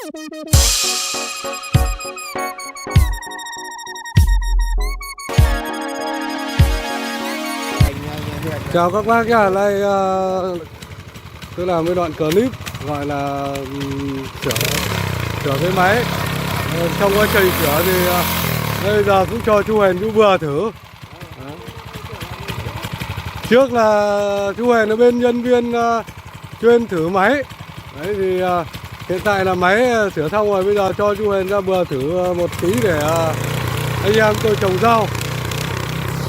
Chào các bác nhá, đây tôi làm cái đoạn clip gọi là sửa cái máy. Trong quá trình sửa thì bây giờ cũng cho chú Huyền chú vừa thử. Đó. Trước là chú Huyền ở bên nhân viên chuyên thử máy. Đấy thì hiện tại là máy sửa xong rồi, bây giờ cho chú Huyền ra vừa thử một tí để anh em tôi trồng rau.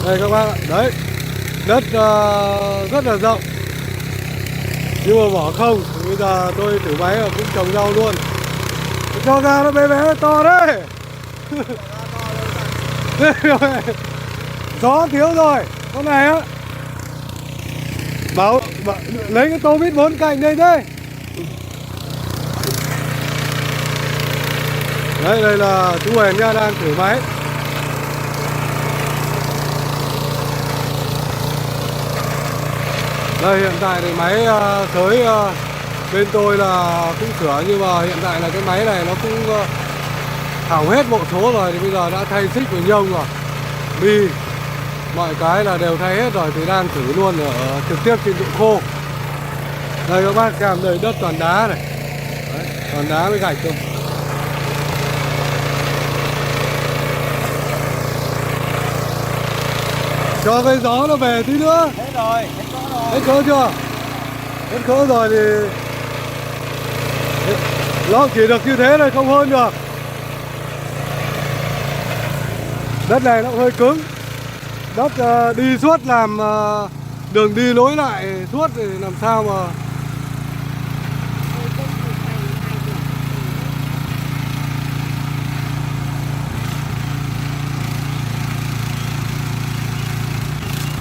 Đây các bác, đấy. Đất rất là rộng nhưng mà bỏ không. Bây giờ tôi thử máy là cũng trồng rau luôn. Cho ra nó bé bé to đấy. Gió thiếu rồi. Con này á, bảo lấy cái tô vít 4 cạnh đây đây. Đấy, đây là chú Huyền nha, đang thử máy. Đây hiện tại thì máy tới bên tôi là cũng sửa, nhưng mà hiện tại là cái máy này nó cũng hỏng hết bộ số rồi, thì bây giờ đã thay xích với nhông rồi, bi mọi cái là đều thay hết rồi, thì đang thử luôn ở trực tiếp trên dụng khô. Đây các bác xem, đây đất toàn đá này. Đấy, toàn đá với gạch thôi. Cho cái gió nó về tí nữa. Hết rồi, Hết cỡ chưa? Hết cỡ rồi thì nó chỉ được như thế này, không hơn được. Đất này nó cũng hơi cứng. Đất đi suốt làm đường đi lối lại suốt thì làm sao mà.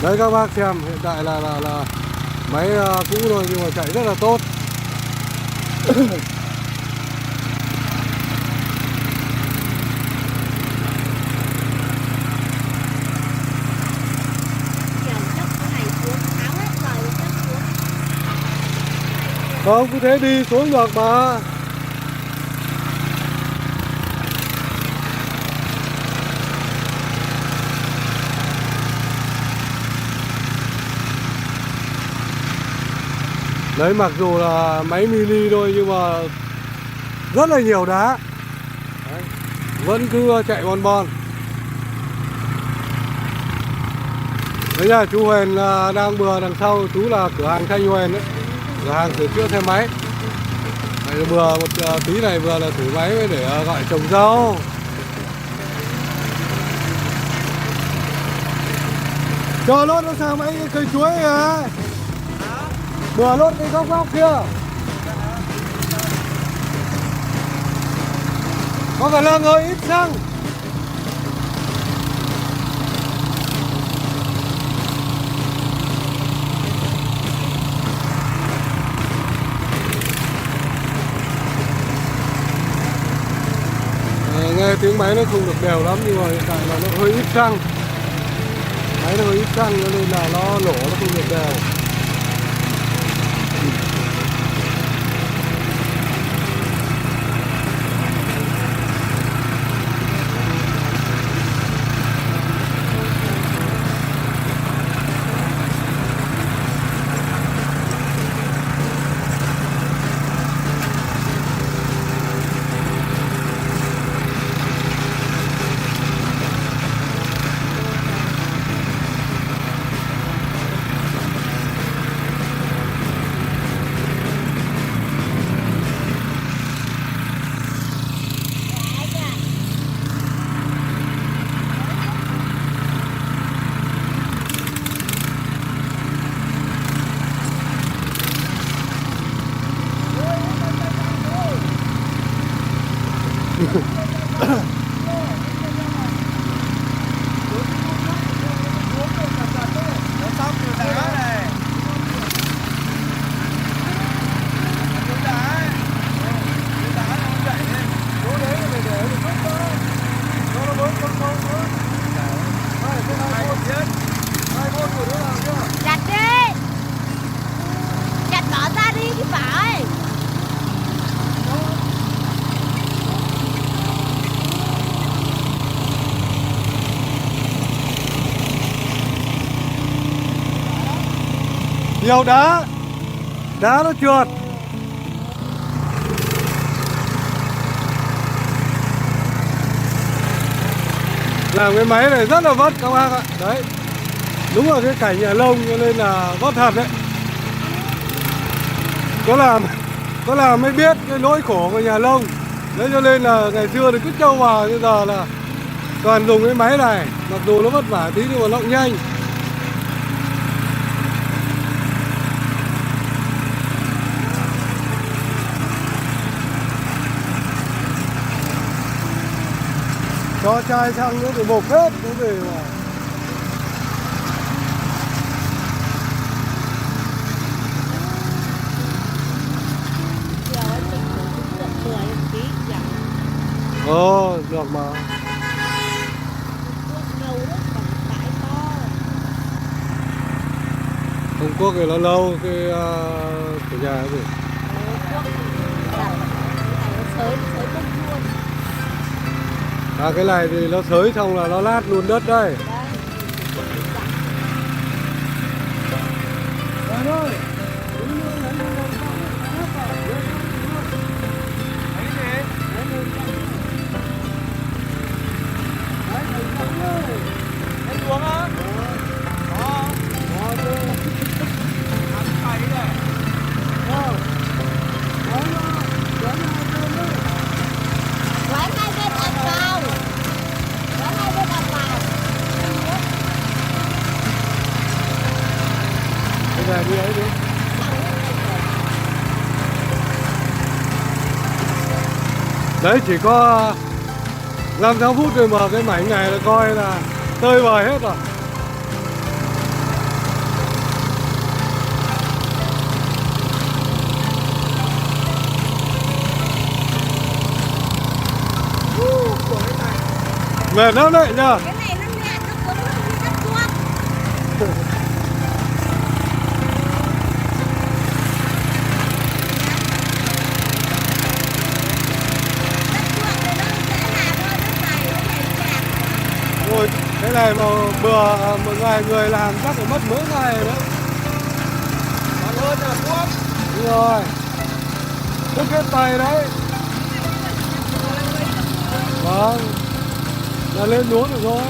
Đấy các bác xem, hiện tại là máy cũ thôi nhưng mà chạy rất là tốt. Không, cứ thế đi xuống được mà. Đấy, mặc dù là máy mini thôi nhưng mà rất là nhiều đá. Đấy, vẫn cứ chạy bon bon. Đấy nha, chú Huyền đang bừa đằng sau chú là cửa hàng Thanh Huyền đấy, cửa hàng sửa chữa xe máy. Đấy, bừa một tí này vừa là thử máy để gọi trồng rau. Cho lốt nó sang mấy cái cây chuối à. Bừa lốt cái góc góc kia. Có khả năng hơi ít xăng. Nghe tiếng máy nó không được đều lắm, nhưng mà hiện tại là nó hơi ít xăng. Máy nó hơi ít xăng cho nên là nó lỗ nó không được đều. Chặt đi, chặt bỏ ra đi thì phải. nhiều đá nó trượt. Làm cái máy này rất là vất các bác ạ. Đấy, đúng là cái cảnh nhà lông cho nên là vất thật đấy. Có làm mới biết cái nỗi khổ của nhà lông. Đấy cho nên là ngày xưa thì cứ trâu vào, bây giờ là toàn dùng cái máy này. Mặc dù nó vất vả tí nhưng mà nó cũng nhanh. Cho chai xăng nữa thì bột hết nó về mà. Được mà. Trung Quốc thì nó lâu cái nhà cái gì. Cái này thì nó xới xong là nó lát luôn đất đây. Về đi ấy đi. Đấy chỉ có 5-6 phút rồi mà cái mảnh này là coi là tơi bời hết rồi. Mệt lắm đấy nhờ. Cái này nó mệt, nó cuốn nó như cắt chuông. Ôi, cái này mà bừa một vài người làm chắc phải mất mấy ngày rồi đấy. Còn hơn là thuốc. Đúng rồi. Tức hết tay đấy. Vâng. Là lên núi được rồi.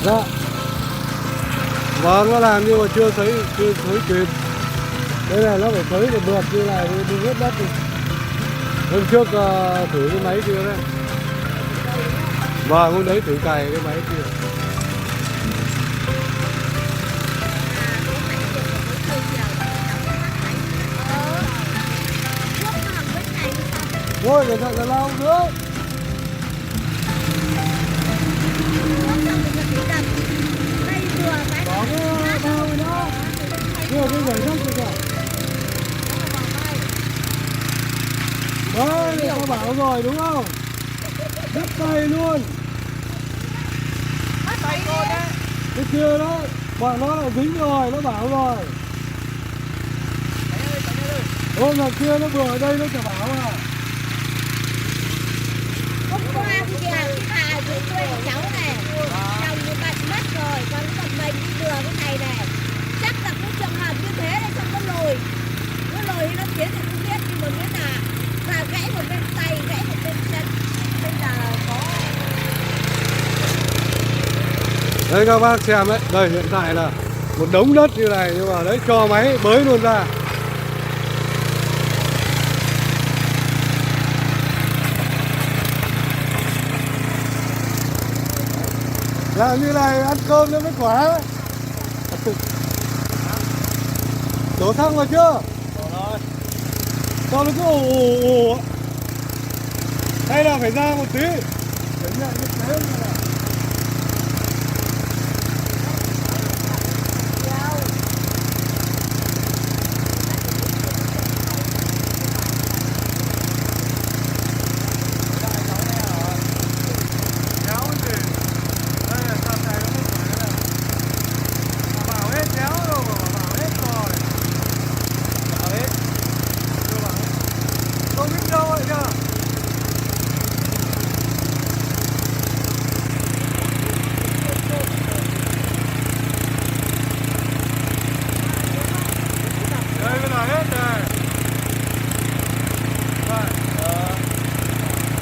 Dạ. Vâng, nó làm nhưng mà chưa thấy kịp. Đây này nó phải thấy được mượt như này thì đi hết đất đi. Hôm trước thử cái máy kia đấy. Vâng, hôm đấy thử cày cái máy kia. Thôi để thằng lao nữa. Có cái bao nữa. Đưa cái quẩy nước kìa. Đấy, tao bảo rồi đúng không? Đứt tay luôn. Tay con đấy. Cái kia đó, bọn nó lại dính rồi, nó bảo rồi. Hôm là kia nó vừa ở đây nó chả bảo à. Hôm qua kìa, cái bà dưới quê của cháu này, chồng người bật mất rồi, còn nó một mình đi đường cái này này. Chắc là cái trường hợp như thế này xong nó lùi thì nó tiến thì không biết, nhưng mà biết là và gãy một bên tay, gãy một bên chân. Bây giờ có. Đấy các bác xem đấy, đây hiện tại là một đống đất như này nhưng mà đấy cho máy bới luôn ra. Làm như này ăn cơm nó mới khỏe. Đổ xăng vào chưa? Đổ rồi. Cho nó cứ ồ. Hay là phải ra một tí. Để nhận cái thế này. hết này. Vậy,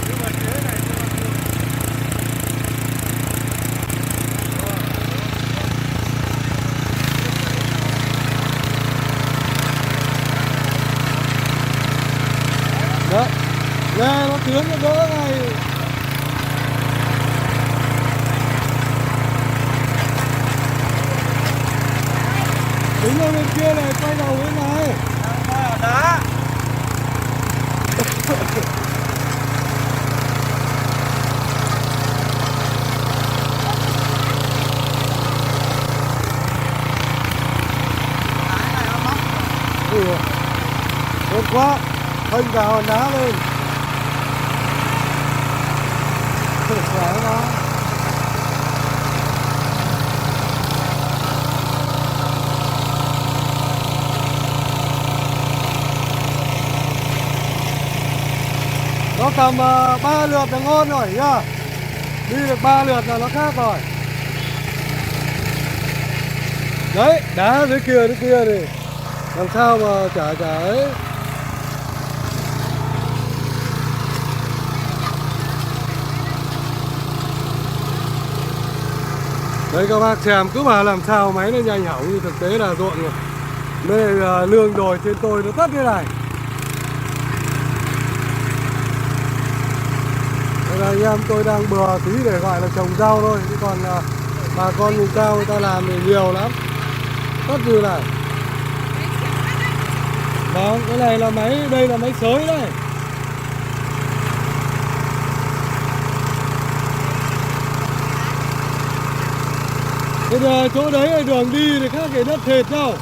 nhưng mà thế này cho nó vui. Đó, nghe nó tiếng nó đỡ ngay. Đứng ở bên kia này, quay đầu bên này. Coi ở đá. Ui dồi, tốt quá, phanh cả hòn đá lên. Khỏe nó. Nó tầm 3 lượt là ngon rồi nhá. Đi được 3 lượt là nó khác rồi. Đấy, đá dưới kia đi. Làm sao mà chả ấy. Đấy các bác xem, cứ bảo làm sao máy nó nhanh hỏng, như thực tế là ruộng rồi. Đây lương đồi trên tôi nó tất thế này. Đây là anh em tôi đang bừa tí để gọi là trồng rau thôi. Chứ còn bà con vùng cao người ta làm thì nhiều lắm. Tất như này. Vâng, cái này là máy, đây là máy xới đây. Bây giờ chỗ đấy là đường đi thì khác cái đất thịt đâu.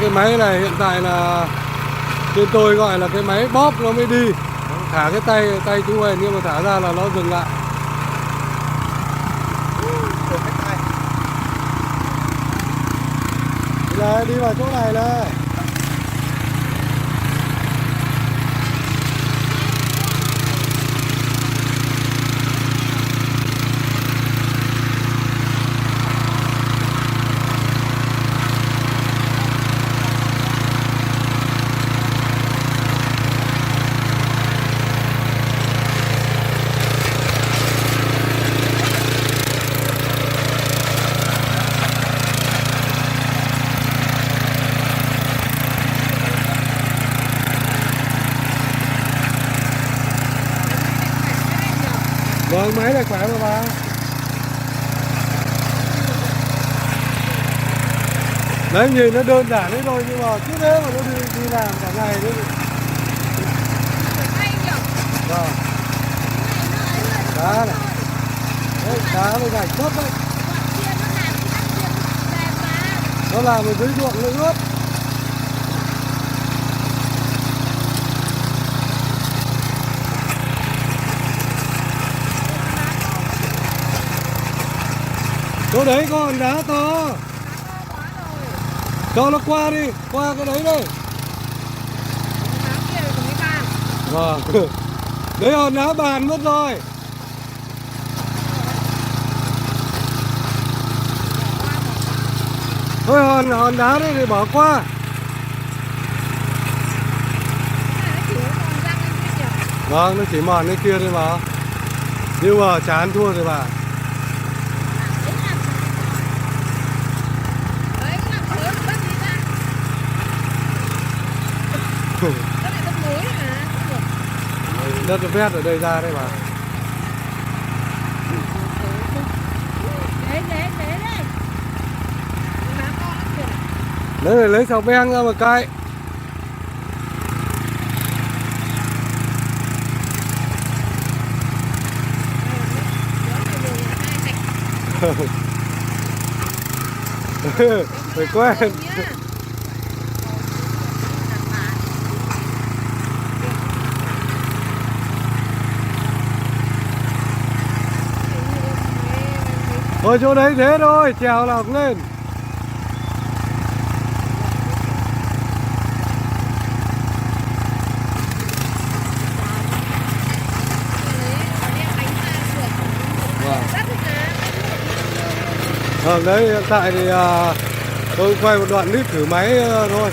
Cái máy này hiện tại là trên tôi gọi là cái máy bóp nó mới đi. Thả cái tay chú ấy nhưng mà thả ra là nó dừng lại. Đây, đi vào chỗ này này. Vâng, máy này khỏe mà bà. Đấy, nhìn nó đơn giản đấy thôi, nhưng mà cứ thế mà nó đi làm cả ngày đấy. Vâng. Đá này. Đấy, đá với gạch tốt đấy. Nó làm ở dưới ruộng nó ướt. Chỗ đấy có hòn đá to. Cho nó qua đi, qua cái đấy đây. Vâng. Đấy hòn đá bàn mất rồi. Thôi hòn đá đấy thì bỏ qua. Vâng, nó chỉ mòn cái kia thôi mà. Nhưng mà chán thua rồi bà. Đất vét ở đây ra đây mà. Đấy, lấy xào beng ra mà cạy. Phải quen. Ở chỗ đấy thế thôi, trèo là lên. Vâng đấy, hiện tại thì tôi quay một đoạn clip thử máy thôi.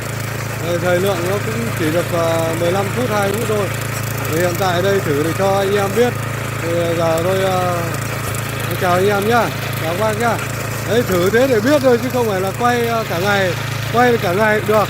Thời lượng nó cũng chỉ được 15 phút 2 phút thôi. Thì hiện tại đây thử để cho anh em biết. Thì giờ tôi chào anh em nhá, chào các bác nhá. Đấy, thử thế để biết thôi chứ không phải là quay cả ngày cũng được.